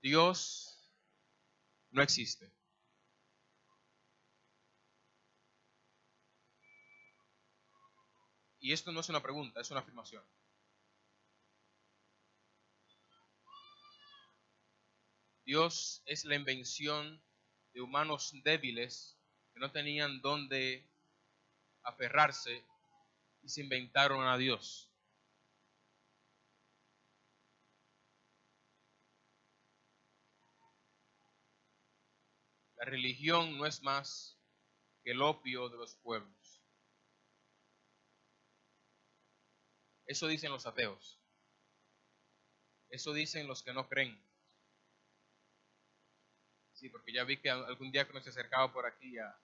Dios no existe. Y esto no es una pregunta, es una afirmación. Dios es la invención de humanos débiles que no tenían dónde aferrarse y se inventaron a Dios. La religión no es más que el opio de los pueblos. Eso dicen los ateos. Eso dicen los que no creen. Sí, porque ya vi que algún diácono se acercaba por aquí ya.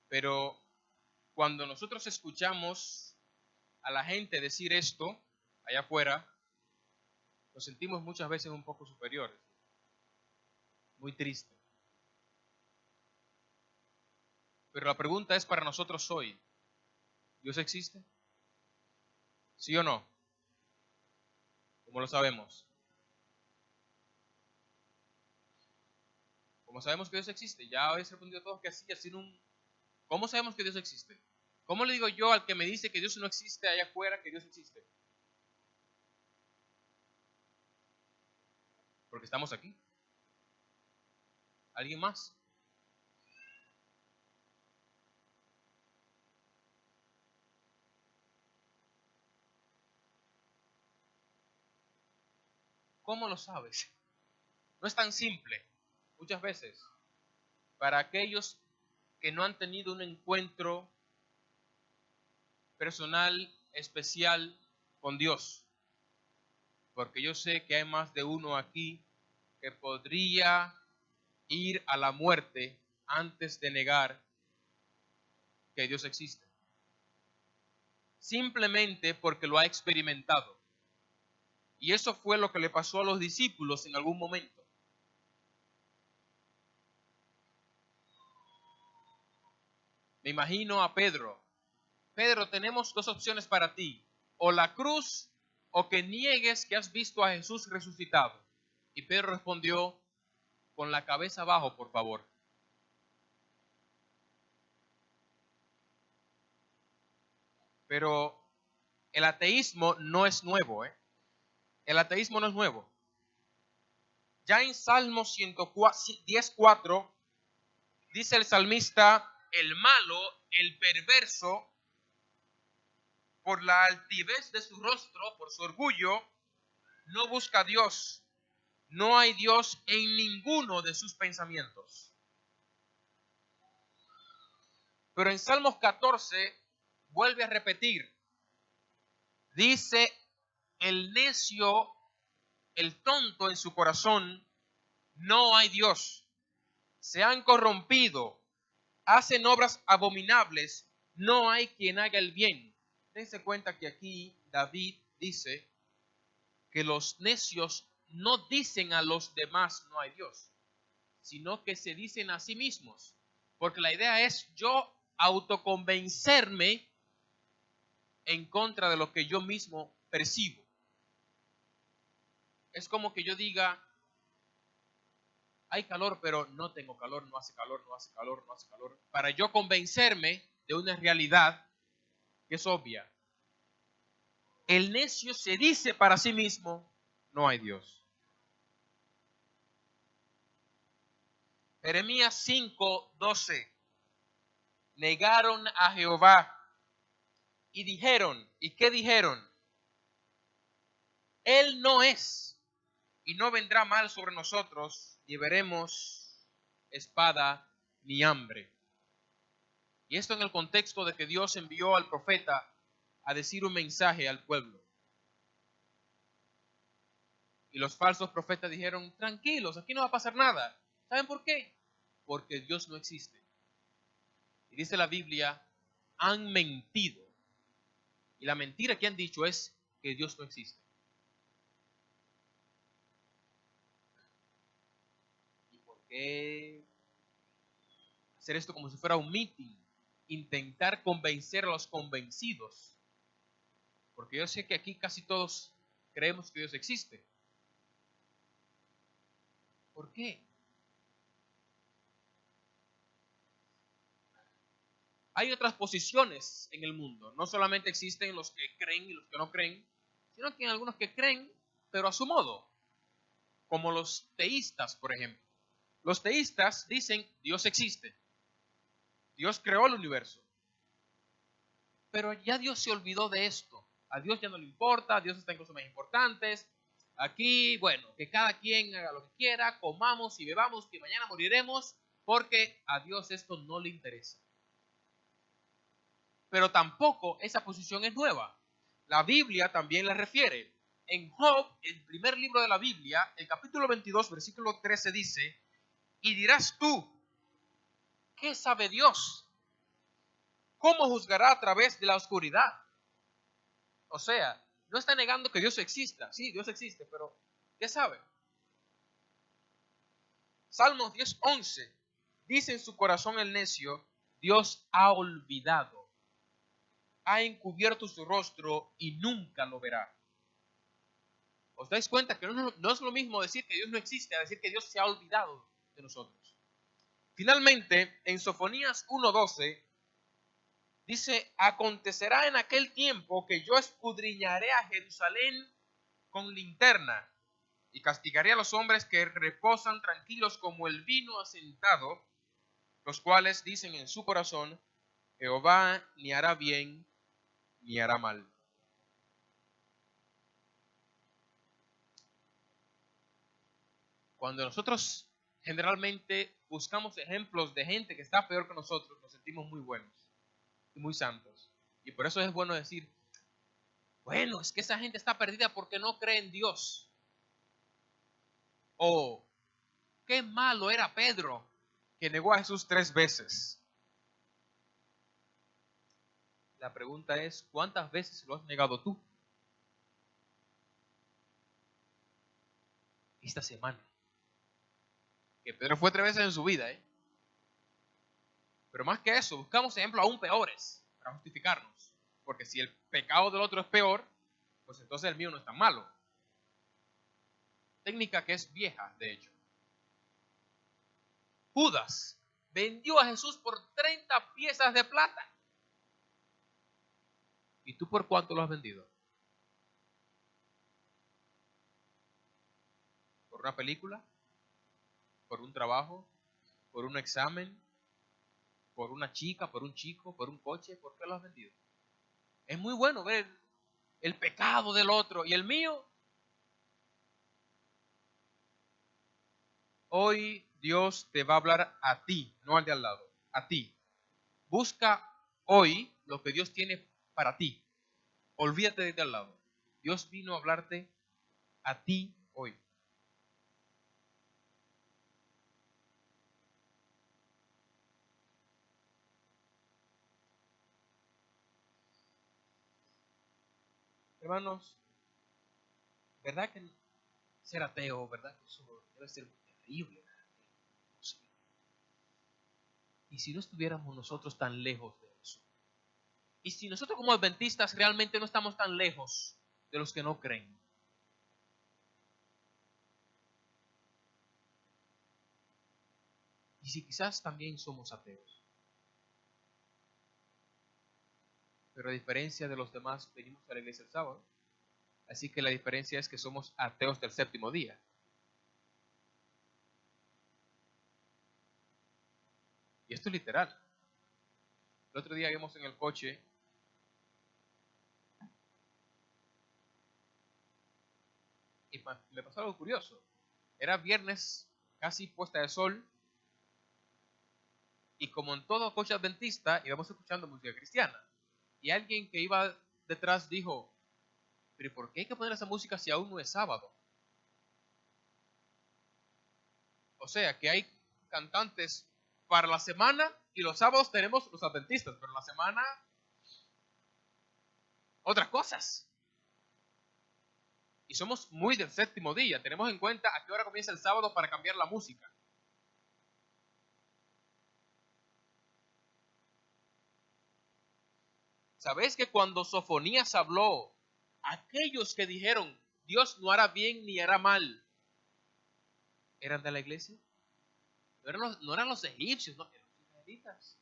Pero cuando nosotros escuchamos a la gente decir esto allá afuera, nos sentimos muchas veces un poco superiores. Muy triste. Pero la pregunta es para nosotros hoy, ¿Dios existe? ¿Sí o no? ¿Cómo lo sabemos? ¿Cómo sabemos que Dios existe? Ya habéis respondido todos que sí, así un... ¿Cómo sabemos que Dios existe? ¿Cómo le digo yo al que me dice que Dios no existe allá afuera que Dios existe? Porque estamos aquí. ¿Alguien más? ¿Cómo lo sabes? No es tan simple. Muchas veces, para aquellos que no han tenido un encuentro personal, especial con Dios, porque yo sé que hay más de uno aquí que podría ir a la muerte antes de negar que Dios existe. Simplemente porque lo ha experimentado. Y eso fue lo que le pasó a los discípulos en algún momento. Me imagino a Pedro. Pedro, tenemos dos opciones para ti. O la cruz o que niegues que has visto a Jesús resucitado. Y Pedro respondió, con la cabeza abajo, por favor. Pero el ateísmo no es nuevo, ¿eh? El ateísmo no es nuevo. Ya en Salmo 10:4 dice el salmista, el malo, el perverso, por la altivez de su rostro, por su orgullo, no busca a Dios. No hay Dios en ninguno de sus pensamientos. Pero en Salmos 14 vuelve a repetir, dice, el necio, el tonto en su corazón, no hay Dios. Se han corrompido, hacen obras abominables, no hay quien haga el bien. Dense cuenta que aquí David dice que los necios no dicen a los demás no hay Dios, sino que se dicen a sí mismos. Porque la idea es yo autoconvencerme en contra de lo que yo mismo percibo. Es como que yo diga, hay calor, pero no tengo calor, no hace calor, no hace calor, no hace calor. Para yo convencerme de una realidad que es obvia. El necio se dice para sí mismo, no hay Dios. Jeremías 5:12. Negaron a Jehová y dijeron, ¿y qué dijeron? Él no es y no vendrá mal sobre nosotros, ni veremos espada ni hambre. Y esto en el contexto de que Dios envió al profeta a decir un mensaje al pueblo. Y los falsos profetas dijeron, tranquilos, aquí no va a pasar nada. ¿Saben por qué? Porque Dios no existe. Y dice la Biblia, han mentido. Y la mentira que han dicho es que Dios no existe. ¿Y por qué hacer esto como si fuera un meeting? Intentar convencer a los convencidos. Porque yo sé que aquí casi todos creemos que Dios existe. ¿Por qué? Hay otras posiciones en el mundo. No solamente existen los que creen y los que no creen, sino que hay algunos que creen, pero a su modo. Como los teístas, por ejemplo. Los teístas dicen, Dios existe. Dios creó el universo. Pero ya Dios se olvidó de esto. A Dios ya no le importa, Dios está en cosas más importantes. Aquí, bueno, que cada quien haga lo que quiera, comamos y bebamos, que mañana moriremos, porque a Dios esto no le interesa. Pero tampoco esa posición es nueva. La Biblia también la refiere. En Job, el primer libro de la Biblia, el capítulo 22, versículo 13 dice, y dirás tú, ¿qué sabe Dios? ¿Cómo juzgará a través de la oscuridad? O sea, no está negando que Dios exista. Sí, Dios existe, pero ¿qué sabe? Salmos 10:11 dice en su corazón el necio, Dios ha olvidado, ha encubierto su rostro y nunca lo verá. ¿Os dais cuenta que no es lo mismo decir que Dios no existe a decir que Dios se ha olvidado de nosotros? Finalmente, en Sofonías 1:12 dice, acontecerá en aquel tiempo que yo escudriñaré a Jerusalén con linterna y castigaré a los hombres que reposan tranquilos como el vino asentado, los cuales dicen en su corazón, Jehová ni hará bien ni hará mal. Cuando nosotros generalmente buscamos ejemplos de gente que está peor que nosotros, nos sentimos muy buenos y muy santos. Y por eso es bueno decir, bueno, es que esa gente está perdida porque no cree en Dios. O, qué malo era Pedro, que negó a Jesús 3 veces. La pregunta es, ¿cuántas veces lo has negado tú? Esta semana. Que Pedro fue 3 veces en su vida, ¿eh? Pero más que eso, buscamos ejemplos aún peores para justificarnos. Porque si el pecado del otro es peor, pues entonces el mío no es tan malo. Técnica que es vieja, de hecho. Judas vendió a Jesús por 30 piezas de plata. ¿Y tú por cuánto lo has vendido? ¿Por una película? ¿Por un trabajo? ¿Por un examen? ¿Por una chica? ¿Por un chico? ¿Por un coche? ¿Por qué lo has vendido? Es muy bueno ver el pecado del otro y el mío. Hoy Dios te va a hablar a ti, no al de al lado, a ti. Busca hoy lo que Dios tiene para ti. Olvídate de al lado. Dios vino a hablarte a ti hoy. Hermanos, ¿verdad que ser ateo, verdad que eso debe ser terrible? Y si no estuviéramos nosotros tan lejos de eso. Y si nosotros como adventistas realmente no estamos tan lejos de los que no creen. Y si quizás también somos ateos. Pero a diferencia de los demás, venimos a la iglesia el sábado. Así que la diferencia es que somos ateos del séptimo día. Y esto es literal. El otro día íbamos en el coche y me pasó algo curioso. Era viernes, casi puesta de sol, y como en todo coche adventista, íbamos escuchando música cristiana. Y alguien que iba detrás dijo, pero ¿por qué hay que poner esa música si aún no es sábado? O sea, que hay cantantes para la semana y los sábados tenemos los adventistas, pero en la semana otras cosas. Y somos muy del séptimo día. Tenemos en cuenta a qué hora comienza el sábado para cambiar la música. ¿Sabéis que cuando Sofonías habló, aquellos que dijeron, Dios no hará bien ni hará mal. ¿Eran de la iglesia? No eran los egipcios, no, eran los israelitas.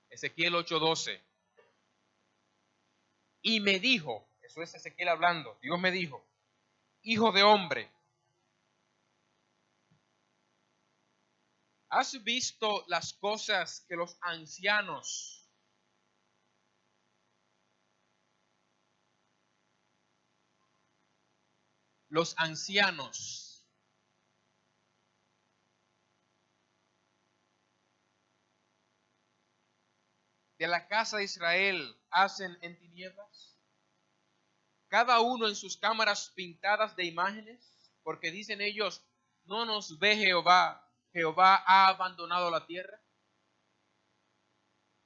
Ezequiel 8:12. Y me dijo, eso es Ezequiel hablando, Dios me dijo, hijo de hombre, ¿has visto las cosas que los ancianos de la casa de Israel hacen en tinieblas? Cada uno en sus cámaras pintadas de imágenes, porque dicen ellos, no nos ve Jehová, Jehová ha abandonado la tierra.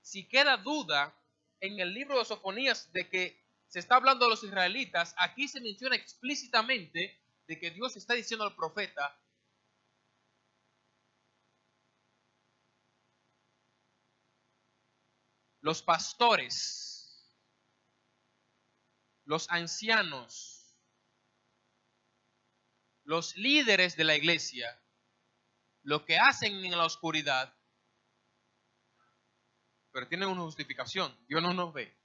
Si queda duda en el libro de Sofonías de que se está hablando de los israelitas, aquí se menciona explícitamente de que Dios está diciendo al profeta, los pastores, los ancianos, los líderes de la iglesia, lo que hacen en la oscuridad, pero tienen una justificación, Dios no nos ve.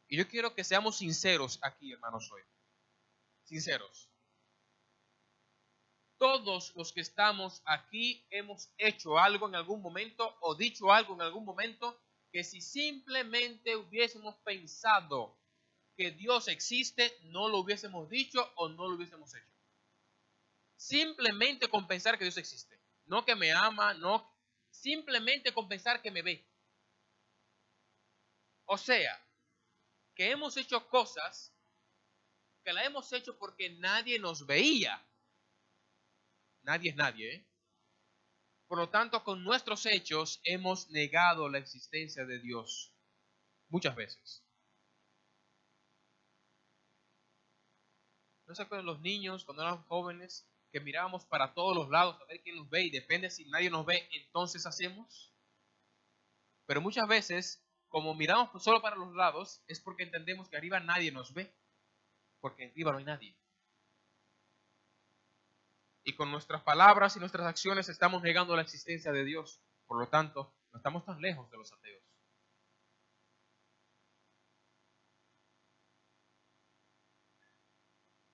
Y yo quiero que seamos sinceros aquí, hermanos, hoy. Sinceros. Todos los que estamos aquí hemos hecho algo en algún momento o dicho algo en algún momento que si simplemente hubiésemos pensado que Dios existe, no lo hubiésemos dicho o no lo hubiésemos hecho. Simplemente con pensar que Dios existe. No que me ama, no. Simplemente con pensar que me ve. O sea, que hemos hecho cosas que las hemos hecho porque nadie nos veía. Nadie es nadie, ¿eh? Por lo tanto, con nuestros hechos hemos negado la existencia de Dios muchas veces. ¿No se acuerdan los niños cuando eran jóvenes que mirábamos para todos los lados a ver quién nos ve y depende si nadie nos ve, entonces hacemos? Pero muchas veces, como miramos solo para los lados, es porque entendemos que arriba nadie nos ve, porque arriba no hay nadie. Y con nuestras palabras y nuestras acciones estamos negando la existencia de Dios. Por lo tanto, no estamos tan lejos de los ateos.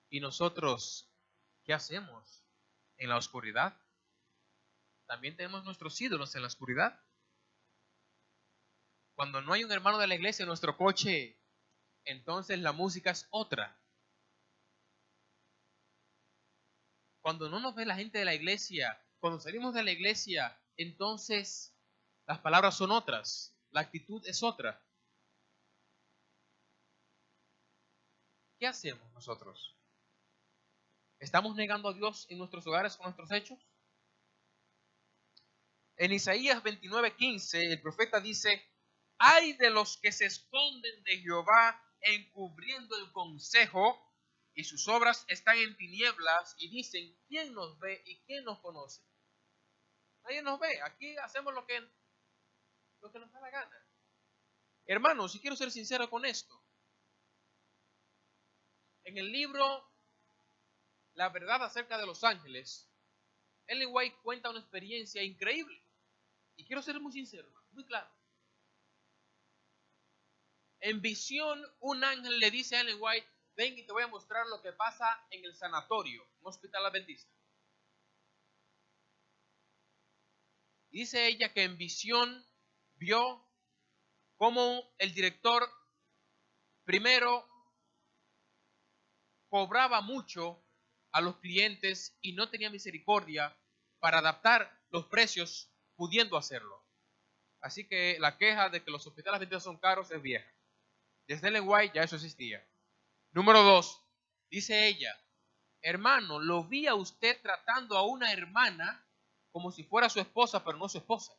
¿Y nosotros qué hacemos en la oscuridad? También tenemos nuestros ídolos en la oscuridad. Cuando no hay un hermano de la iglesia en nuestro coche, entonces la música es otra. Cuando no nos ve la gente de la iglesia, cuando salimos de la iglesia, entonces las palabras son otras, la actitud es otra. ¿Qué hacemos nosotros? ¿Estamos negando a Dios en nuestros hogares con nuestros hechos? En Isaías 29:15 el profeta dice, ay de los que se esconden de Jehová encubriendo el consejo y sus obras están en tinieblas y dicen, ¿quién nos ve y quién nos conoce? Nadie nos ve, aquí hacemos lo que nos da la gana. Hermanos, si quiero ser sincero con esto, en el libro La verdad acerca de los ángeles, Ellen White cuenta una experiencia increíble. Y quiero ser muy sincero, muy claro. En visión, un ángel le dice a Ellen White, ven y te voy a mostrar lo que pasa en el sanatorio, un hospital adventista. Y dice ella que en visión vio cómo el director primero cobraba mucho a los clientes y no tenía misericordia para adaptar los precios pudiendo hacerlo. Así que la queja de que los hospitales adventistas son caros es vieja. Desde Ellen White ya eso existía. Número 2, dice ella, hermano, lo vi a usted tratando a una hermana como si fuera su esposa, pero no su esposa.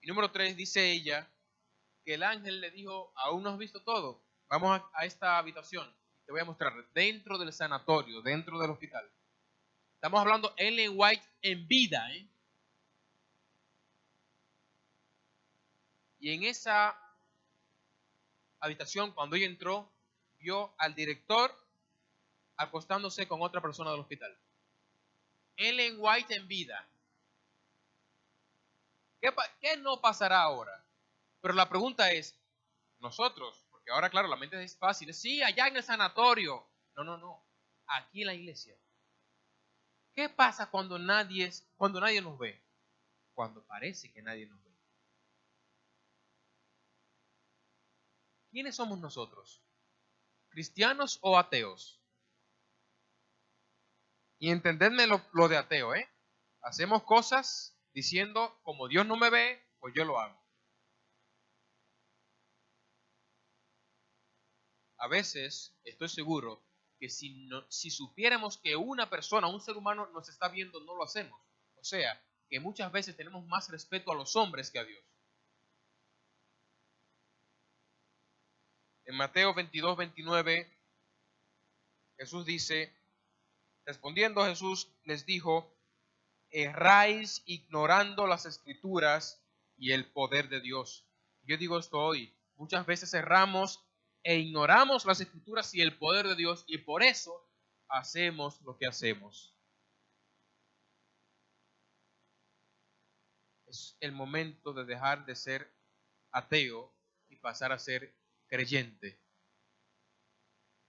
Y número 3, dice ella, que el ángel le dijo, aún no has visto todo, vamos a esta habitación y te voy a mostrar dentro del sanatorio, dentro del hospital. Estamos hablando Ellen White en vida, ¿eh? Y en esa habitación, cuando ella entró, vio al director acostándose con otra persona del hospital. Ellen White en vida. ¿Qué no pasará ahora? Pero la pregunta es, nosotros, porque ahora claro, la mente es fácil, sí, allá en el sanatorio. No, aquí en la iglesia. ¿Qué pasa cuando nadie nos ve? Cuando parece que nadie nos ve. ¿Quiénes somos nosotros? ¿Cristianos o ateos? Y entendedme lo de ateo, ¿eh? Hacemos cosas diciendo, como Dios no me ve, pues yo lo hago. A veces, estoy seguro, que si supiéramos que una persona, un ser humano nos está viendo, no lo hacemos. O sea, que muchas veces tenemos más respeto a los hombres que a Dios. En Mateo 22, 29, Jesús dice, respondiendo Jesús les dijo, erráis ignorando las escrituras y el poder de Dios. Yo digo esto hoy, muchas veces erramos e ignoramos las escrituras y el poder de Dios y por eso hacemos lo que hacemos. Es el momento de dejar de ser ateo y pasar a ser creyente,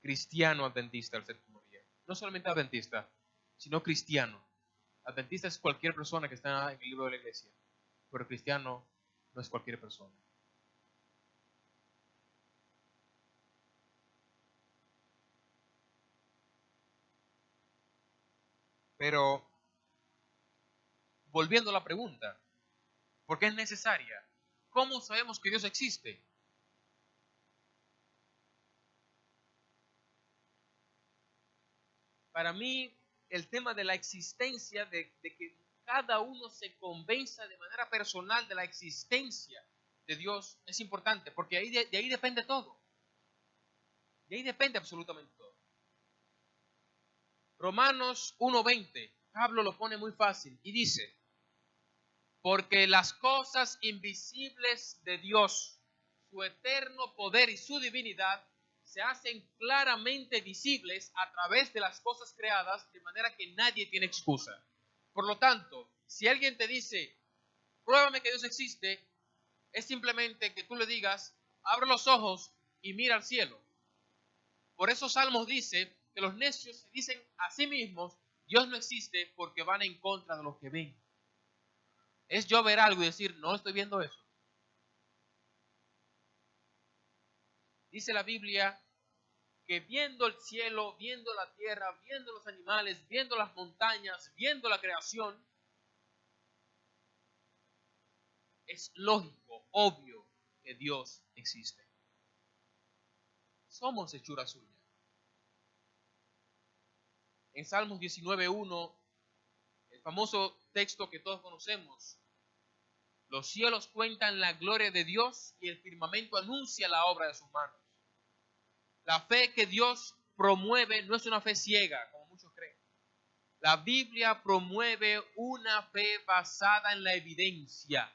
cristiano adventista al séptimo día. No solamente adventista, sino cristiano. Adventista es cualquier persona que está en el libro de la iglesia, pero cristiano no es cualquier persona. Pero, volviendo a la pregunta, ¿por qué es necesaria? ¿Cómo sabemos que Dios existe? Para mí, el tema de la existencia, de que cada uno se convenza de manera personal de la existencia de Dios, es importante, porque de ahí depende todo. De ahí depende absolutamente todo. Romanos 1:20, Pablo lo pone muy fácil y dice, porque las cosas invisibles de Dios, su eterno poder y su divinidad, se hacen claramente visibles a través de las cosas creadas, de manera que nadie tiene excusa. Por lo tanto, si alguien te dice, pruébame que Dios existe, es simplemente que tú le digas, abre los ojos y mira al cielo. Por eso Salmos dice que los necios se dicen a sí mismos, Dios no existe porque van en contra de los que ven. Es yo ver algo y decir, no estoy viendo eso. Dice la Biblia que viendo el cielo, viendo la tierra, viendo los animales, viendo las montañas, viendo la creación, es lógico, obvio que Dios existe. Somos hechura suya. En Salmos 19:1, el famoso texto que todos conocemos, los cielos cuentan la gloria de Dios y el firmamento anuncia la obra de sus manos. La fe que Dios promueve no es una fe ciega, como muchos creen. La Biblia promueve una fe basada en la evidencia.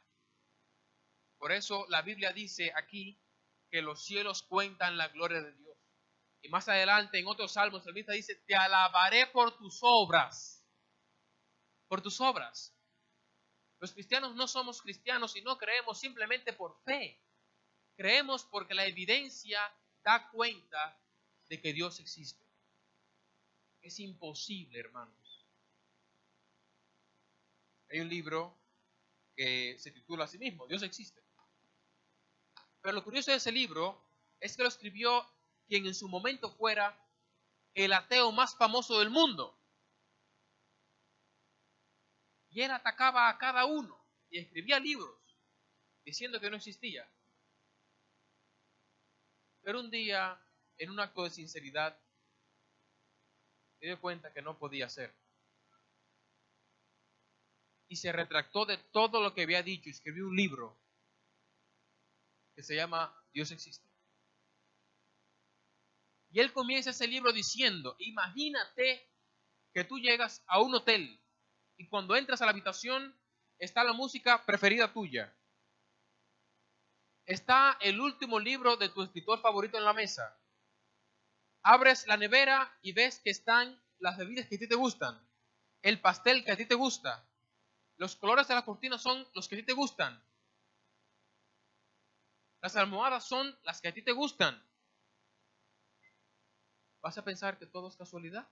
Por eso la Biblia dice aquí que los cielos cuentan la gloria de Dios. Y más adelante en otros salmos el salmista dice, te alabaré por tus obras. Por tus obras. Los cristianos no somos cristianos y no creemos simplemente por fe. Creemos porque la evidencia da cuenta de que Dios existe. Es imposible, hermanos. Hay un libro que se titula a sí mismo, Dios existe. Pero lo curioso de ese libro es que lo escribió quien en su momento fuera el ateo más famoso del mundo. Y él atacaba a cada uno y escribía libros diciendo que no existía. Pero un día, en un acto de sinceridad, se dio cuenta que no podía ser. Y se retractó de todo lo que había dicho y escribió un libro que se llama Dios existe. Y él comienza ese libro diciendo, imagínate que tú llegas a un hotel y cuando entras a la habitación está la música preferida tuya. Está el último libro de tu escritor favorito en la mesa. Abres la nevera y ves que están las bebidas que a ti te gustan, el pastel que a ti te gusta, los colores de la cortina son los que a ti te gustan, las almohadas son las que a ti te gustan. ¿Vas a pensar que todo es casualidad?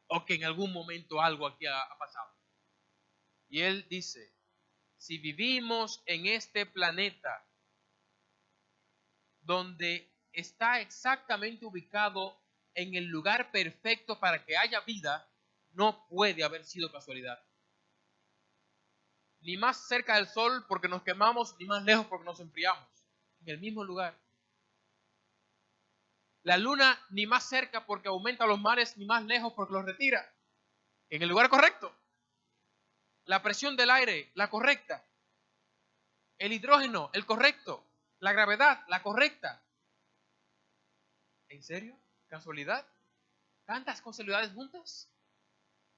¿O que en algún momento algo aquí ha pasado? Y él dice, si vivimos en este planeta donde está exactamente ubicado en el lugar perfecto para que haya vida, no puede haber sido casualidad. Ni más cerca del sol porque nos quemamos, ni más lejos porque nos enfriamos. En el mismo lugar. La luna ni más cerca porque aumenta los mares, ni más lejos porque los retira. En el lugar correcto. La presión del aire, la correcta. El hidrógeno, el correcto. La gravedad, la correcta. ¿En serio? ¿Casualidad? ¿Tantas casualidades juntas?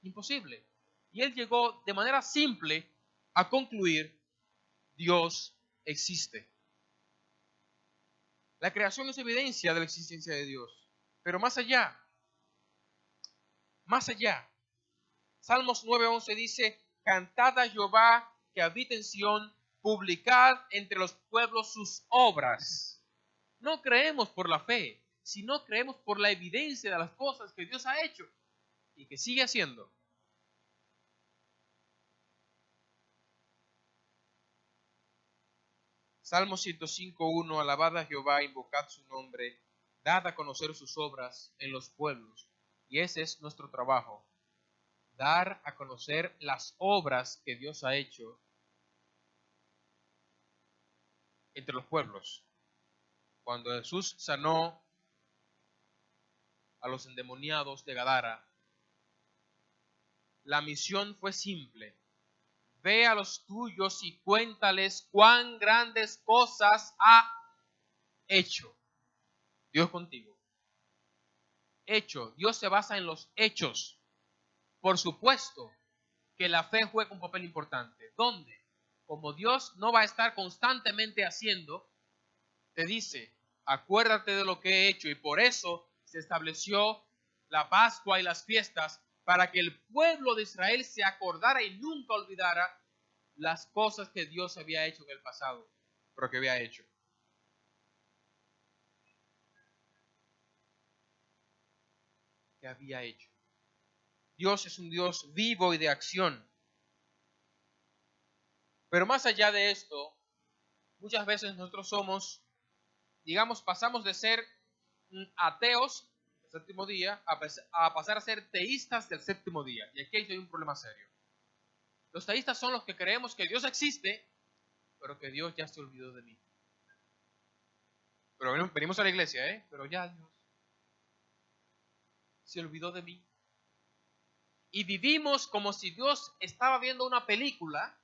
Imposible. Y él llegó de manera simple a concluir, Dios existe. La creación es evidencia de la existencia de Dios. Pero más allá, Salmos 9:11 dice, cantad a Jehová que habita en Sión, publicad entre los pueblos sus obras. No creemos por la fe, sino creemos por la evidencia de las cosas que Dios ha hecho y que sigue haciendo. Salmo 105:1, alabad a Jehová, invocad su nombre, dad a conocer sus obras en los pueblos. Y ese es nuestro trabajo, dar a conocer las obras que Dios ha hecho entre los pueblos. Cuando Jesús sanó a los endemoniados de Gadara, la misión fue simple. Ve a los tuyos y cuéntales cuán grandes cosas ha hecho Dios contigo. Hecho, Dios se basa en los hechos. Por supuesto que la fe juega un papel importante. ¿Dónde? Como Dios no va a estar constantemente haciendo, te dice, acuérdate de lo que he hecho, y por eso se estableció la Pascua y las fiestas para que el pueblo de Israel se acordara y nunca olvidara las cosas que Dios había hecho en el pasado, pero que había hecho. Que había hecho. Dios es un Dios vivo y de acción. Pero más allá de esto, muchas veces nosotros somos, digamos, pasamos de ser ateos del séptimo día a pasar a ser teístas del séptimo día. Y aquí hay un problema serio. Los teístas son los que creemos que Dios existe, pero que Dios ya se olvidó de mí. Pero venimos a la iglesia, pero ya Dios se olvidó de mí. Y vivimos como si Dios estaba viendo una película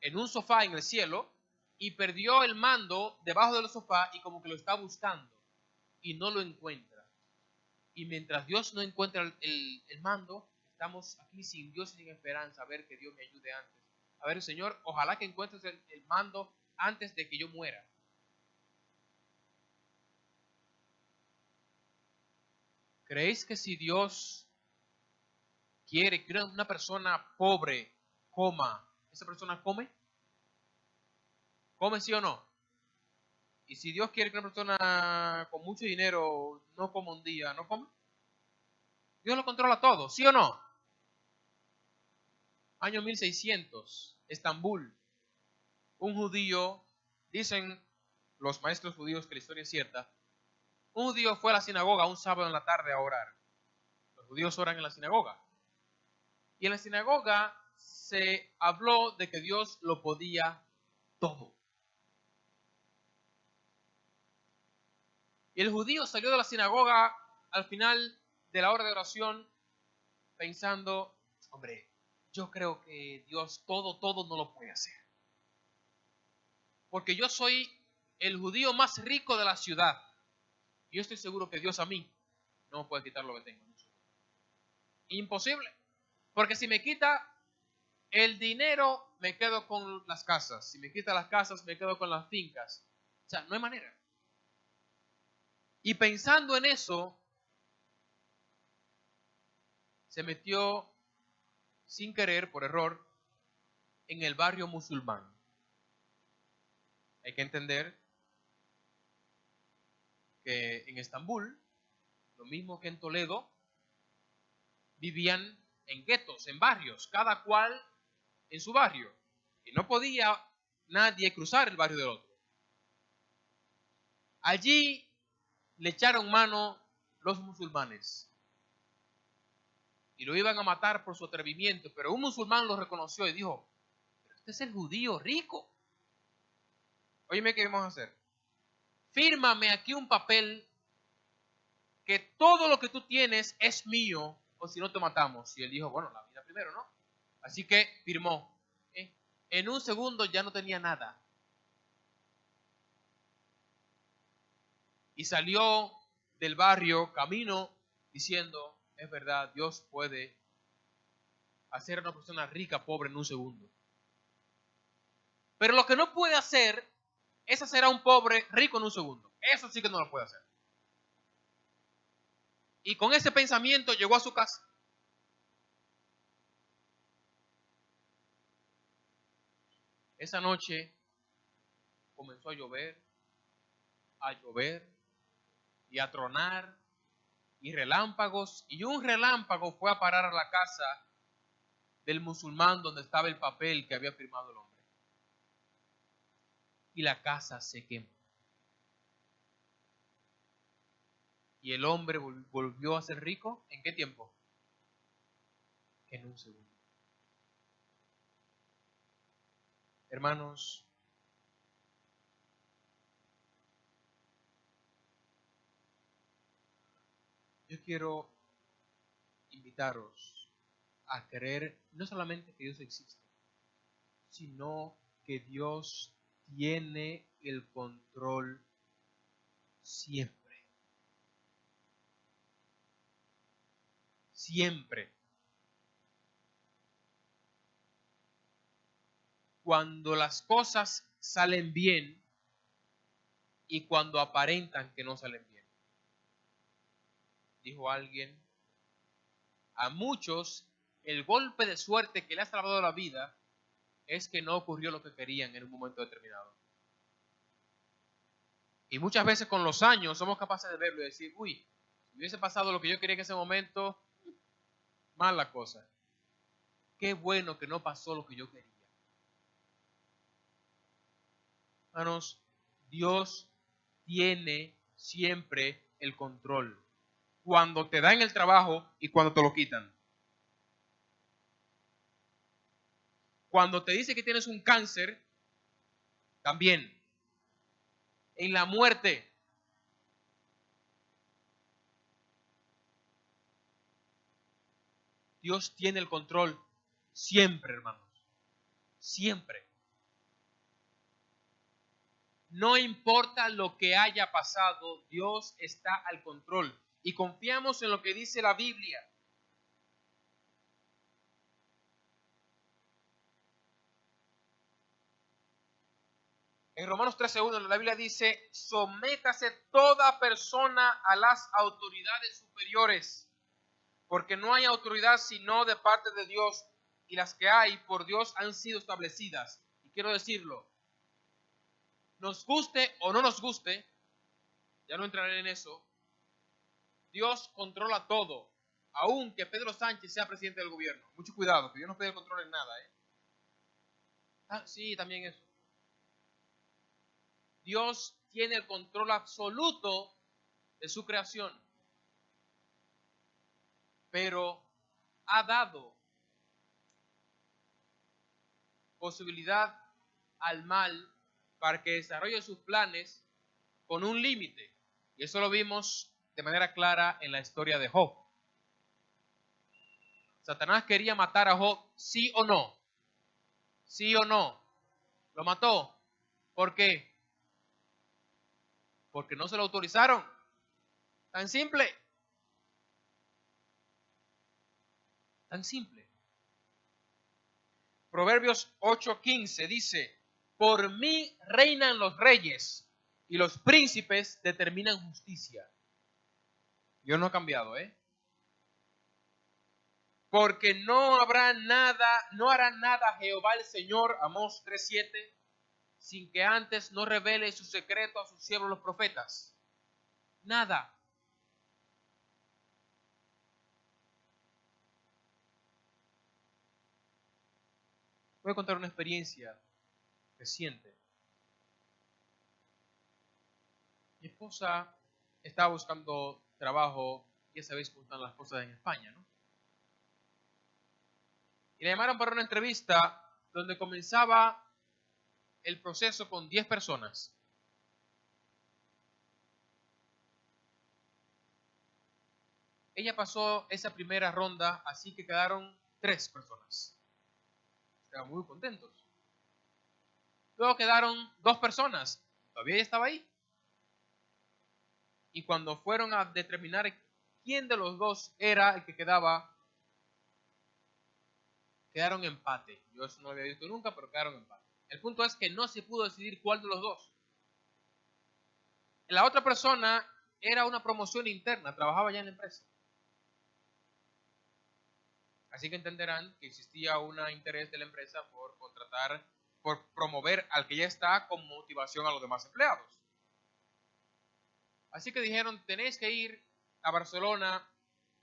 en un sofá en el cielo y perdió el mando debajo del sofá y como que lo está buscando y no lo encuentra. Y mientras Dios no encuentra el mando, estamos aquí sin Dios y sin esperanza. A ver, que Dios me ayude antes. A ver, Señor, ojalá que encuentres el mando antes de que yo muera. ¿Creéis que si Dios quiere que una persona pobre coma, esa persona come? ¿Come sí o no? Y si Dios quiere que una persona con mucho dinero no coma un día, ¿no come? Dios lo controla todo, ¿sí o no? Año 1600, Estambul. Un judío, dicen los maestros judíos que la historia es cierta, un judío fue a la sinagoga un sábado en la tarde a orar. Los judíos oran en la sinagoga. Y en la sinagoga se habló de que Dios lo podía todo. Y el judío salió de la sinagoga al final de la hora de oración pensando, hombre, yo creo que Dios todo no lo puede hacer. Porque yo soy el judío más rico de la ciudad. Y yo estoy seguro que Dios a mí no me puede quitar lo que tengo. Imposible. Porque si me quita el dinero, me quedo con las casas. Si me quita las casas, me quedo con las fincas. O sea, no hay manera. Y pensando en eso, se metió sin querer, por error, en el barrio musulmán. Hay que entender que en Estambul, lo mismo que en Toledo, vivían en guetos, en barrios, cada cual en su barrio. Y no podía nadie cruzar el barrio del otro. Allí le echaron mano los musulmanes y lo iban a matar por su atrevimiento, pero un musulmán lo reconoció y dijo: pero este es el judío rico. Óyeme, ¿qué vamos a hacer? Fírmame aquí un papel que todo lo que tú tienes es mío, o si no te matamos. Y él dijo: bueno, la vida primero, ¿no? Así que firmó. En un segundo ya no tenía nada. Y salió del barrio camino diciendo: es verdad, Dios puede hacer a una persona rica pobre en un segundo. Pero lo que no puede hacer es hacer a un pobre rico en un segundo. Eso sí que no lo puede hacer. Y con ese pensamiento llegó a su casa. Esa noche comenzó a llover y a tronar y relámpagos. Y un relámpago fue a parar a la casa del musulmán donde estaba el papel que había firmado el hombre. Y la casa se quemó. Y el hombre volvió a ser rico. ¿En qué tiempo? En un segundo. Hermanos, yo quiero invitaros a creer no solamente que Dios existe, sino que Dios tiene el control siempre. Siempre. Cuando las cosas salen bien y cuando aparentan que no salen bien. Dijo alguien: a muchos el golpe de suerte que le ha salvado la vida es que no ocurrió lo que querían en un momento determinado. Y muchas veces con los años somos capaces de verlo y decir: uy, si hubiese pasado lo que yo quería en ese momento, mal la cosa. Qué bueno que no pasó lo que yo quería. Hermanos, Dios tiene siempre el control. Cuando te dan el trabajo y cuando te lo quitan. Cuando te dice que tienes un cáncer, también. En la muerte. Dios tiene el control siempre, hermanos. Siempre. No importa lo que haya pasado, Dios está al control. Y confiamos en lo que dice la Biblia. En Romanos 13:1 la Biblia dice: sométase toda persona a las autoridades superiores, porque no hay autoridad sino de parte de Dios, y las que hay por Dios han sido establecidas. Y quiero decirlo, nos guste o no nos guste, ya no entraré en eso, Dios controla todo, aunque Pedro Sánchez sea presidente del gobierno. Mucho cuidado, que Dios no pide control en nada. Sí, también eso. Dios tiene el control absoluto de su creación, pero ha dado posibilidad al mal para que desarrolle sus planes con un límite. Y eso lo vimos de manera clara en la historia de Job. Satanás quería matar a Job, ¿sí o no? ¿Sí o no? ¿Lo mató? ¿Por qué? Porque no se lo autorizaron. Tan simple. Tan simple. Proverbios 8:15 dice: por mí reinan los reyes, y los príncipes determinan justicia. Dios no ha cambiado, Porque no hará nada Jehová el Señor, Amós 3:7, sin que antes no revele su secreto a sus siervos los profetas. Nada. Voy a contar una experiencia reciente. Mi esposa estaba buscando trabajo, ya sabéis cómo están las cosas en España, ¿no? Y la llamaron para una entrevista donde comenzaba el proceso con 10 personas. Ella pasó esa primera ronda, así que quedaron 3 personas. Estaban muy contentos. Luego quedaron 2 personas. Todavía ella estaba ahí. Y cuando fueron a determinar quién de los 2 era el que quedaba, quedaron empate. Yo eso no lo había visto nunca, pero quedaron empate. El punto es que no se pudo decidir cuál de los 2. La otra persona era una promoción interna, trabajaba ya en la empresa. Así que entenderán que existía un interés de la empresa por contratar, por promover al que ya está con motivación a los demás empleados. Así que dijeron, tenéis que ir a Barcelona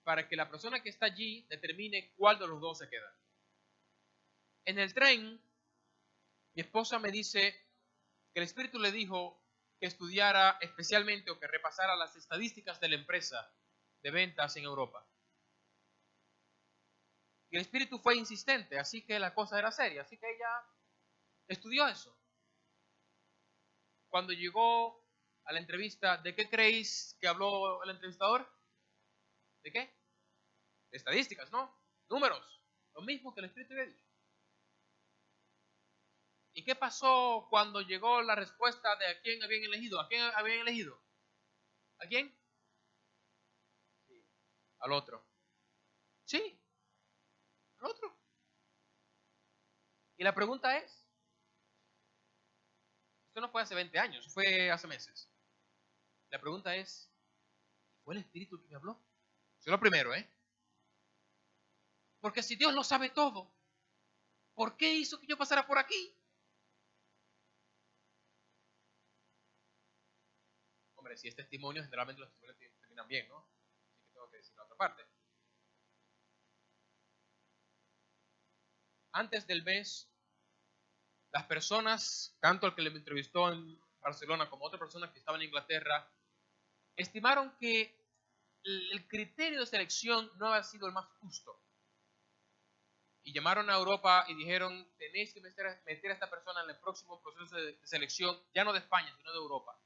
para que la persona que está allí determine cuál de los 2 se queda. En el tren, mi esposa me dice que el Espíritu le dijo que estudiara especialmente o que repasara las estadísticas de la empresa de ventas en Europa. Y el Espíritu fue insistente, así que la cosa era seria, así que ella estudió eso. Cuando llegó a la entrevista, ¿de qué creéis que habló el entrevistador? ¿De qué? De estadísticas, ¿no? Números, lo mismo que el Espíritu había dicho. ¿Y qué pasó cuando llegó la respuesta de a quién habían elegido? ¿A quién habían elegido? ¿A quién? Sí. Al otro. Sí, al otro. Y la pregunta es, esto no fue hace 20 años, fue hace meses. La pregunta es, ¿fue el Espíritu que me habló? Eso es lo primero, Porque si Dios lo sabe todo, ¿por qué hizo que yo pasara por aquí? Hombre, si es testimonio, generalmente los testimonios terminan bien, ¿no? Así que tengo que decir la otra parte. Antes del mes, las personas, tanto el que le entrevistó en Barcelona como otra persona que estaba en Inglaterra, estimaron que el criterio de selección no había sido el más justo. Y llamaron a Europa y dijeron, tenéis que meter a esta persona en el próximo proceso de selección, ya no de España, sino de Europa.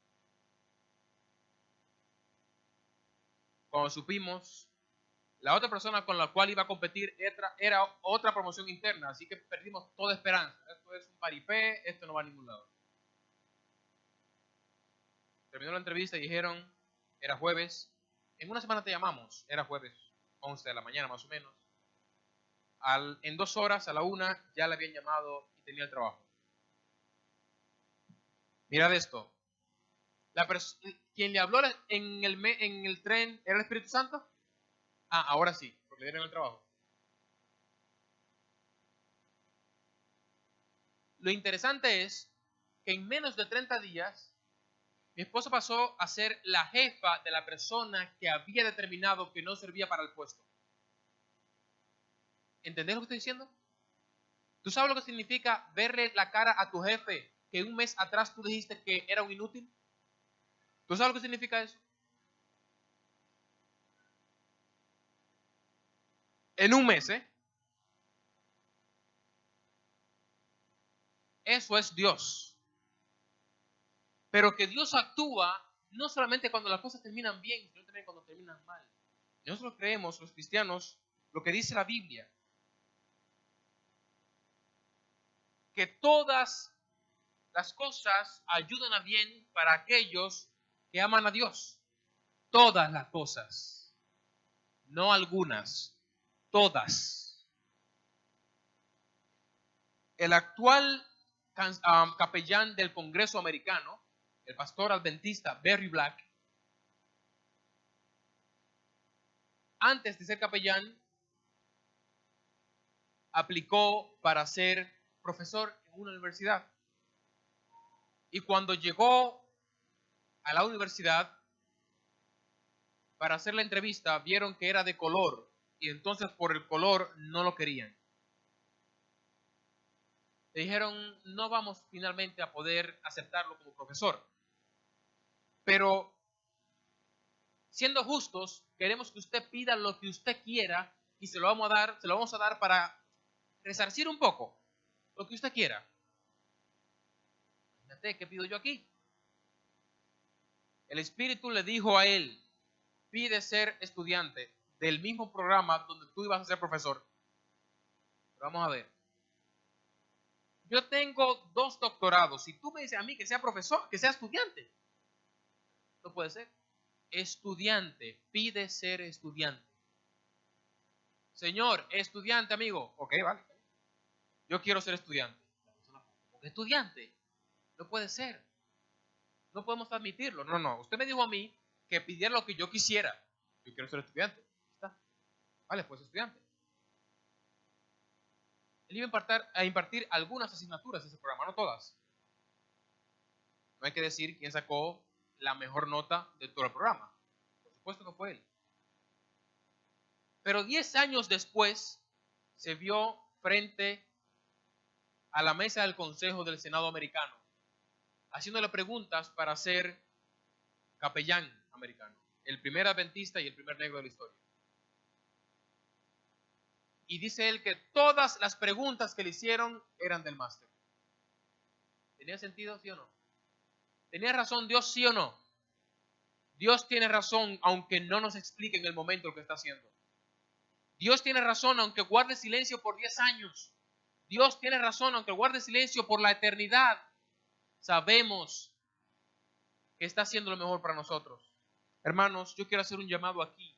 Cuando supimos, la otra persona con la cual iba a competir era otra promoción interna, así que perdimos toda esperanza. Esto es un paripé, esto no va a ningún lado. Terminó la entrevista y dijeron, era jueves, en una semana te llamamos, era jueves, 11 de la mañana más o menos. En 2 horas, a la 1, ya le habían llamado y tenía el trabajo. Mirad esto. ¿Quién le habló en el tren era el Espíritu Santo? Ah, ahora sí, porque le dieron el trabajo. Lo interesante es que en menos de 30 días, mi esposa pasó a ser la jefa de la persona que había determinado que no servía para el puesto. ¿Entendés lo que estoy diciendo? ¿Tú sabes lo que significa verle la cara a tu jefe que un mes atrás tú dijiste que era un inútil? ¿Tú sabes lo que significa eso? En un mes, Eso es Dios. Pero que Dios actúa no solamente cuando las cosas terminan bien, sino también cuando terminan mal. Nosotros creemos, los cristianos, lo que dice la Biblia. Que todas las cosas ayudan a bien para aquellos que aman a Dios. Todas las cosas. No algunas. Todas. El actual capellán del Congreso americano, el pastor adventista Barry Black, antes de ser capellán, aplicó para ser profesor en una universidad. Y cuando llegó a la universidad para hacer la entrevista, vieron que era de color y entonces por el color no lo querían. Le dijeron, no vamos finalmente a poder aceptarlo como profesor. Pero siendo justos, queremos que usted pida lo que usted quiera y se lo vamos a dar para resarcir un poco lo que usted quiera. Imagínate, ¿qué pido yo aquí? El Espíritu le dijo a él, pide ser estudiante del mismo programa donde tú ibas a ser profesor. Pero vamos a ver. Yo tengo 2 doctorados. Si tú me dices a mí que sea profesor, que sea estudiante, no puede ser. Estudiante, pide ser estudiante. Señor, estudiante, amigo. Ok, vale. Yo quiero ser estudiante. Estudiante. No puede ser. No podemos admitirlo. No. Usted me dijo a mí que pidiera lo que yo quisiera. Yo quiero ser estudiante. ¿Está? Vale, pues estudiante. Él iba a impartir algunas asignaturas de ese programa, no todas. No hay que decir quién sacó la mejor nota de todo el programa. Por supuesto que fue él. Pero 10 años después se vio frente a la mesa del Consejo del Senado americano, haciéndole preguntas para ser capellán americano, el primer adventista y el primer negro de la historia. Y dice él que todas las preguntas que le hicieron eran del máster. ¿Tenía sentido, sí o no? ¿Tenía razón Dios, sí o no? Dios tiene razón aunque no nos explique en el momento lo que está haciendo. Dios tiene razón aunque guarde silencio por 10 años. Dios tiene razón aunque guarde silencio por la eternidad. Sabemos que está haciendo lo mejor para nosotros. Hermanos, yo quiero hacer un llamado aquí.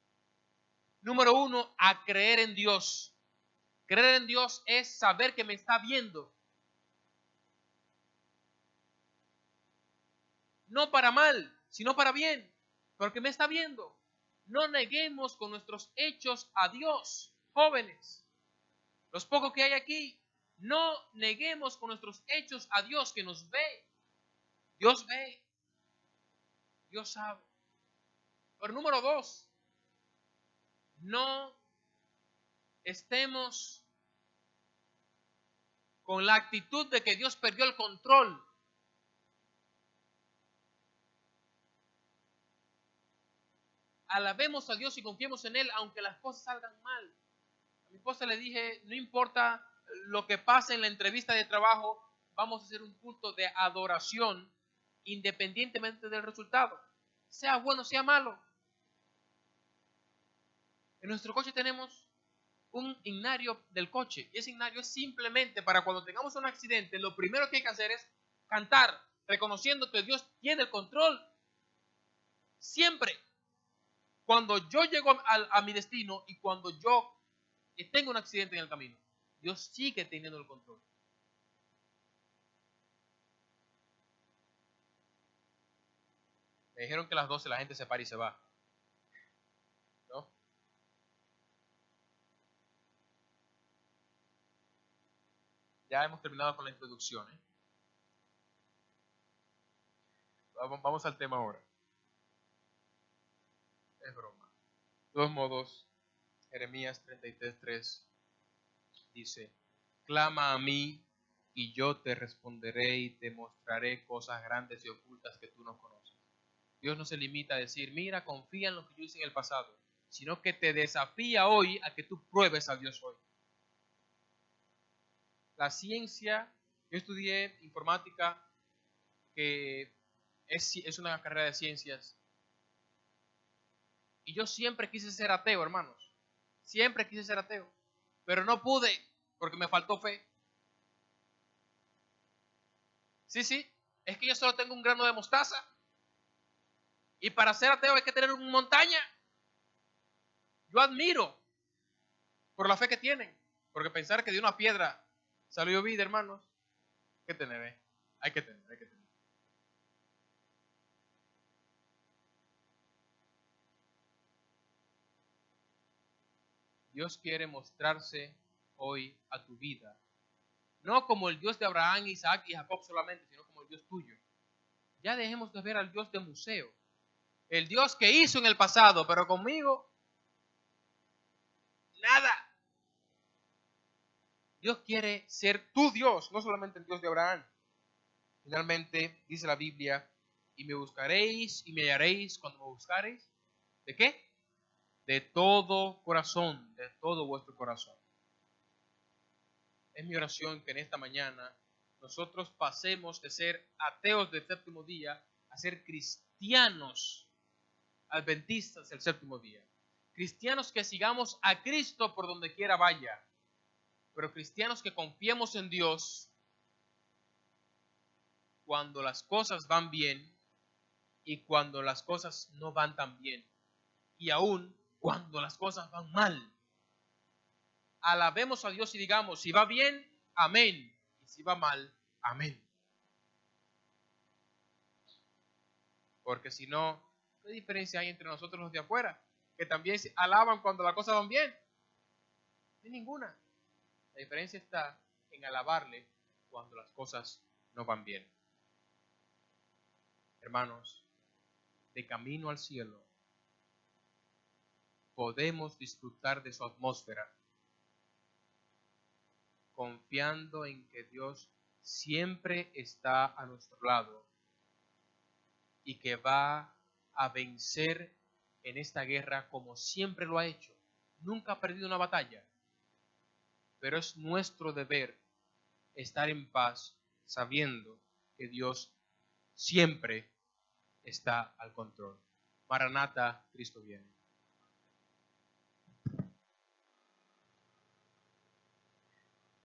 Número 1, a creer en Dios. Creer en Dios es saber que me está viendo. No para mal, sino para bien, porque me está viendo. No neguemos con nuestros hechos a Dios, jóvenes. Los pocos que hay aquí, no neguemos con nuestros hechos a Dios que nos ve. Dios ve. Dios sabe. Pero número 2, no estemos con la actitud de que Dios perdió el control. Alabemos a Dios y confiemos en Él, aunque las cosas salgan mal. A mi esposa le dije, no importa lo que pase en la entrevista de trabajo, vamos a hacer un culto de adoración independientemente del resultado. Sea bueno, sea malo. En nuestro coche tenemos un himnario del coche. Y ese himnario es simplemente para cuando tengamos un accidente, lo primero que hay que hacer es cantar, reconociendo que Dios tiene el control. Siempre. Cuando yo llego a mi destino y cuando yo tengo un accidente en el camino, Dios sigue teniendo el control. Me dijeron que a las 12 la gente se para y se va. ¿No? Ya hemos terminado con la introducción. Vamos al tema ahora. Es broma. De todos modos, Jeremías 33:3 dice, clama a mí y yo te responderé y te mostraré cosas grandes y ocultas que tú no conoces. Dios no se limita a decir, mira, confía en lo que yo hice en el pasado, sino que te desafía hoy a que tú pruebes a Dios hoy. La ciencia, yo estudié informática, que es una carrera de ciencias, y yo siempre quise ser ateo, hermanos. Siempre quise ser ateo, pero no pude porque me faltó fe. Sí, es que yo solo tengo un grano de mostaza. Y para ser ateo hay que tener una montaña. Yo admiro por la fe que tienen, porque pensar que de una piedra salió vida, hermanos, hay que tener, hay que tener. Dios quiere mostrarse hoy a tu vida. No como el Dios de Abraham, Isaac y Jacob solamente, sino como el Dios tuyo. Ya dejemos de ver al Dios de museo. El Dios que hizo en el pasado, pero conmigo, nada. Dios quiere ser tu Dios, no solamente el Dios de Abraham. Finalmente, dice la Biblia, y me buscaréis y me hallaréis cuando me buscaréis. ¿De qué? De todo corazón, de todo vuestro corazón. Es mi oración que en esta mañana nosotros pasemos de ser ateos del séptimo día a ser cristianos adventistas del séptimo día. Cristianos que sigamos a Cristo por donde quiera vaya, pero cristianos que confiemos en Dios cuando las cosas van bien y cuando las cosas no van tan bien, y aún cuando las cosas van mal. Alabemos a Dios y digamos, si va bien, amén, y si va mal, amén. Porque si no, ¿qué diferencia hay entre nosotros los de afuera? Que también se alaban cuando las cosas van bien. No hay ninguna. La diferencia está en alabarle cuando las cosas no van bien. Hermanos, de camino al cielo, podemos disfrutar de su atmósfera, confiando en que Dios siempre está a nuestro lado y que va a vencer en esta guerra como siempre lo ha hecho. Nunca ha perdido una batalla, pero es nuestro deber estar en paz sabiendo que Dios siempre está al control. Maranata, Cristo viene.